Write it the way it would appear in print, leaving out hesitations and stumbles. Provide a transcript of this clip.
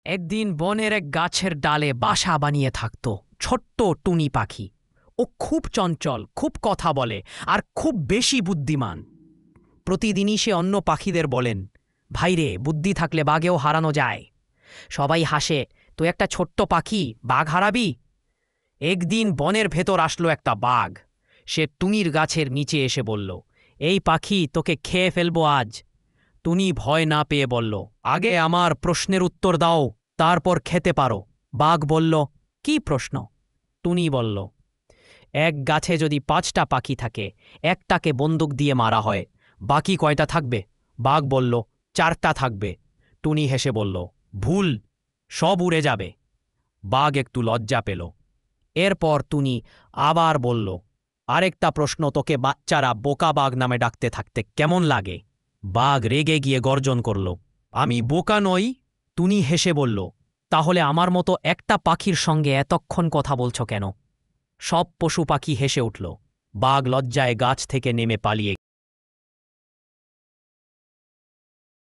একদিন বনের এক গাছের ডালে বাসা বানিয়ে থাকত ছোট্ট টুনি পাখি। ও খুব চঞ্চল, খুব কথা বলে, আর খুব বেশি বুদ্ধিমান। প্রতিদিনই সে অন্য পাখিদের বলেন, ভাইরে, বুদ্ধি থাকলে বাঘেও হারানো যায়। সবাই হাসে, তুই একটা ছোট্ট পাখি, বাঘ হারাবি? একদিন বনের ভেতর আসলো একটা বাঘ। সে টুনির গাছের নিচে এসে বলল, এই পাখি, তোকে খেয়ে ফেলবো আজ। টুনি ভয় না পেয়ে বলল, আগে আমার প্রশ্নের উত্তর দাও, তারপর খেতে পারো। বাঘ বলল, কি প্রশ্ন? টুনি বলল, এক গাছে যদি 5টা পাখি থাকে, একটাকে বন্দুক দিয়ে মারা হয়, বাকি কয়টা থাকবে? বাঘ বলল, 4টা থাকবে। টুনি হেসে বলল, ভুল, সব উড়ে যাবে। বাঘ একটু লজ্জা পেল। এরপর টুনি আবার বলল, আরেকটা প্রশ্ন, তোকে বাচ্চারা বোকা বাঘ নামে ডাকতে থাকতে কেমন লাগে? বাঘ রেগে গিয়ে গর্জন করল, আমি বোকা নই। টুনি হেসে বলল, তাহলে আমার মতো একটা পাখির সঙ্গে এতক্ষণ কথা বলছ কেন? সব পশু পাখি হেসে উঠল। বাঘ লজ্জায় গাছ থেকে নেমে পালিয়ে